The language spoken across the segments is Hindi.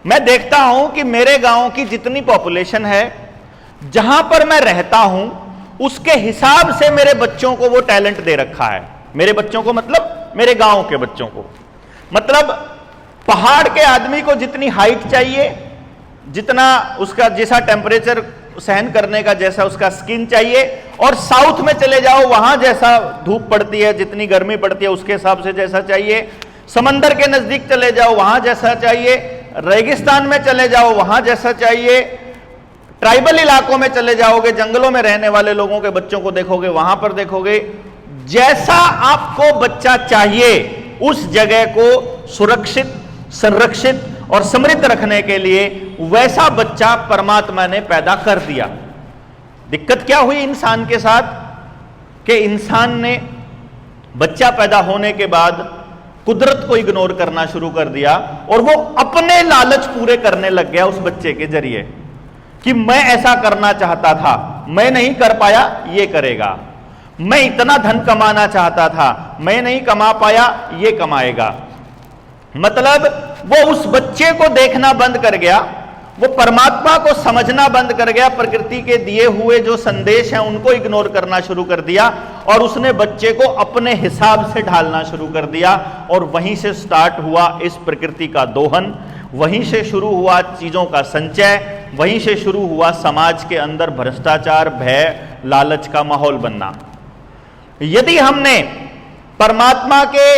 मैं देखता हूं कि मेरे गांव की जितनी पॉपुलेशन है, जहां पर मैं रहता हूं, उसके हिसाब से मेरे बच्चों को वो टैलेंट दे रखा है। मेरे बच्चों को मतलब मेरे गांव के बच्चों को, मतलब पहाड़ के आदमी को जितनी हाइट चाहिए, जितना उसका जैसा टेम्परेचर सहन करने का जैसा उसका स्किन चाहिए, और साउथ में चले जाओ वहां जैसा धूप पड़ती है, जितनी गर्मी पड़ती है उसके हिसाब से जैसा चाहिए, समंदर के नजदीक चले जाओ वहां जैसा चाहिए, रेगिस्तान में चले जाओ वहां जैसा चाहिए, ट्राइबल इलाकों में चले जाओगे, जंगलों में रहने वाले लोगों के बच्चों को देखोगे, वहां पर देखोगे जैसा आपको बच्चा चाहिए उस जगह को सुरक्षित, संरक्षित और समृद्ध रखने के लिए वैसा बच्चा परमात्मा ने पैदा कर दिया। दिक्कत क्या हुई इंसान के साथ कि इंसान ने बच्चा पैदा होने के बाद कुदरत को इग्नोर करना शुरू कर दिया और वो अपने लालच पूरे करने लग गया उस बच्चे के जरिए कि मैं ऐसा करना चाहता था, मैं नहीं कर पाया, ये करेगा। मैं इतना धन कमाना चाहता था, मैं नहीं कमा पाया, ये कमाएगा। मतलब वो उस बच्चे को देखना बंद कर गया, वो परमात्मा को समझना बंद कर गया, प्रकृति के दिए हुए जो संदेश हैं उनको इग्नोर करना शुरू कर दिया और उसने बच्चे को अपने हिसाब से ढालना शुरू कर दिया। और वहीं से स्टार्ट हुआ इस प्रकृति का दोहन, वहीं से शुरू हुआ चीजों का संचय, वहीं से शुरू हुआ समाज के अंदर भ्रष्टाचार, भय, लालच का माहौल बनना। यदि हमने परमात्मा के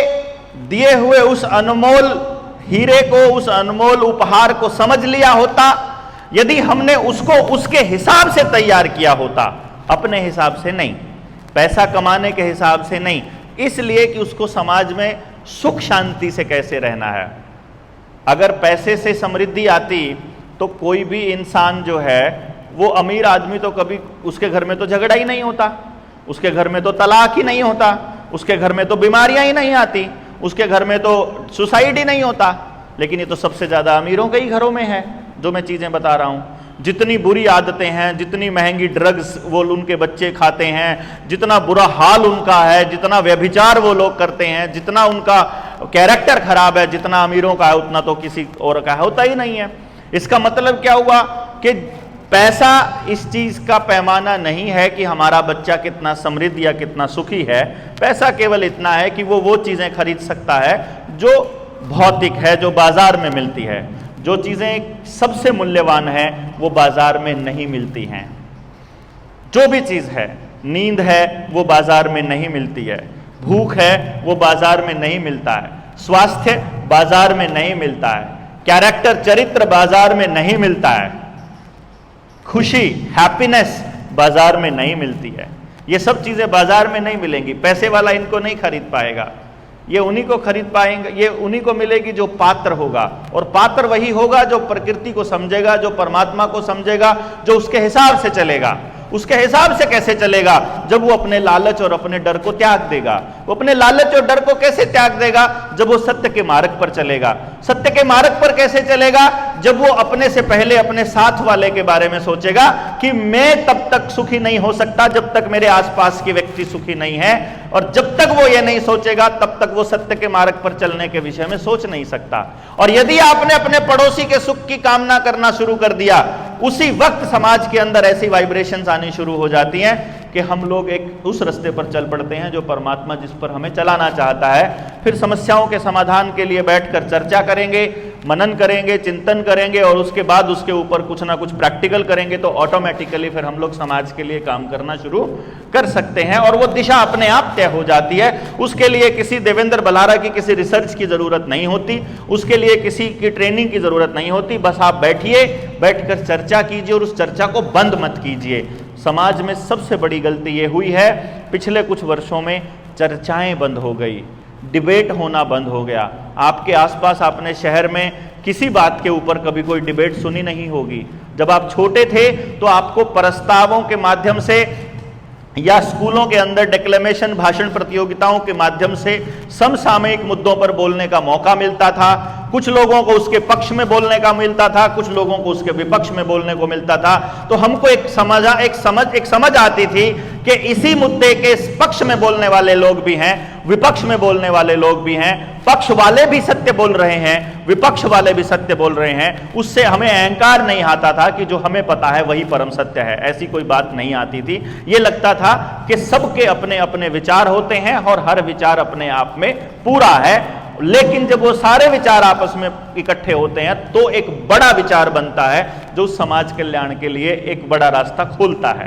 दिए हुए उस अनमोल हीरे को, उस अनमोल उपहार को समझ लिया होता, यदि हमने उसको उसके हिसाब से तैयार किया होता, अपने हिसाब से नहीं, पैसा कमाने के हिसाब से नहीं, इसलिए कि उसको समाज में सुख शांति से कैसे रहना है। अगर पैसे से समृद्धि आती तो कोई भी इंसान जो है वो अमीर आदमी तो कभी उसके घर में तो झगड़ा ही नहीं होता, उसके घर में तो तलाक ही नहीं होता, उसके घर में तो बीमारियां ही नहीं आती, उसके घर में तो सुसाइड ही नहीं होता। लेकिन ये तो सबसे ज्यादा अमीरों के ही घरों में है जो मैं चीजें बता रहा हूं। जितनी बुरी आदतें हैं, जितनी महंगी ड्रग्स वो उनके बच्चे खाते हैं, जितना बुरा हाल उनका है, जितना व्यभिचार वो लोग करते हैं, जितना उनका कैरेक्टर खराब है, जितना अमीरों का है उतना तो किसी और का होता ही नहीं है। इसका मतलब क्या हुआ कि पैसा इस चीज का पैमाना नहीं है कि हमारा बच्चा कितना समृद्ध या कितना सुखी है। पैसा केवल इतना है कि वो चीजें खरीद सकता है जो भौतिक है, जो बाजार में मिलती है। जो चीजें सबसे मूल्यवान है वो बाजार में नहीं मिलती हैं। जो भी चीज है, नींद है वो बाजार में नहीं मिलती है, भूख है वो बाजार में नहीं मिलता है, स्वास्थ्य बाजार में नहीं मिलता है, कैरेक्टर, चरित्र बाजार में नहीं मिलता है, खुशी, हैप्पीनेस बाजार में नहीं मिलती है। ये सब चीजें बाजार में नहीं मिलेंगी, पैसे वाला इनको नहीं खरीद पाएगा। ये उन्हीं को खरीद पाएंगे, ये उन्हीं को मिलेगी जो पात्र होगा, और पात्र वही होगा जो प्रकृति को समझेगा, जो परमात्मा को समझेगा, जो उसके हिसाब से चलेगा। उसके हिसाब से कैसे चलेगा? जब वो अपने लालच और अपने डर को त्याग देगा। वो अपने लालच और डर को कैसे त्याग देगा? जब वो सत्य के मार्ग पर चलेगा। सत्य के मार्ग पर कैसे चलेगा? जब वो अपने से पहले अपने साथ वाले के बारे में सोचेगा कि मैं तब तक सुखी नहीं हो सकता जब तक मेरे आसपास के व्यक्ति सुखी नहीं है, और जब तक वो ये नहीं सोचेगा तब तक वो सत्य के मार्ग पर चलने के विषय में सोच नहीं सकता। और यदि आपने अपने पड़ोसी के सुख की कामना करना शुरू कर दिया, उसी वक्त समाज के अंदर ऐसी वाइब्रेशंस आनी शुरू हो जाती हैं कि हम लोग एक उस रास्ते पर चल पड़ते हैं जो परमात्मा जिस पर हमें चलाना चाहता है। फिर समस्याओं के समाधान के लिए बैठकर चर्चा करेंगे, मनन करेंगे, चिंतन करेंगे, और उसके बाद उसके ऊपर कुछ ना कुछ प्रैक्टिकल करेंगे, तो ऑटोमेटिकली फिर हम लोग समाज के लिए काम करना शुरू कर सकते हैं और वो दिशा अपने आप तय हो जाती है। उसके लिए किसी देवेंद्र बलारा की किसी रिसर्च की जरूरत नहीं होती, उसके लिए किसी की ट्रेनिंग की जरूरत नहीं होती। बस आप बैठिए, बैठकर चर्चा कीजिए और उस चर्चा को बंद मत कीजिए। समाज में सबसे बड़ी गलती ये हुई है, पिछले कुछ वर्षों में चर्चाएं बंद हो गई, डिबेट होना बंद हो गया। आपके आसपास अपने शहर में किसी बात के ऊपर कभी कोई डिबेट सुनी नहीं होगी। जब आप छोटे थे तो आपको प्रस्तावों के माध्यम से या स्कूलों के अंदर डिक्लेमेशन, भाषण प्रतियोगिताओं के माध्यम से समसामयिक मुद्दों पर बोलने का मौका मिलता था। कुछ लोगों को उसके पक्ष में बोलने का मिलता था, कुछ लोगों को उसके विपक्ष में बोलने को मिलता था। तो हमको एक समझ आती थी कि इसी मुद्दे के पक्ष में बोलने वाले लोग भी हैं, विपक्ष में बोलने वाले लोग भी हैं, पक्ष वाले भी सत्य बोल रहे हैं, विपक्ष वाले भी सत्य बोल रहे हैं। उससे हमें अहंकार नहीं आता था कि जो हमें पता है वही परम सत्य है, ऐसी कोई बात नहीं आती थी। ये लगता था कि सबके अपने अपने विचार होते हैं और हर विचार अपने आप में पूरा है। लेकिन जब वो सारे विचार आपस में इकट्ठे होते हैं तो एक बड़ा विचार बनता है जो समाज कल्याण के लिए एक बड़ा रास्ता खोलता है।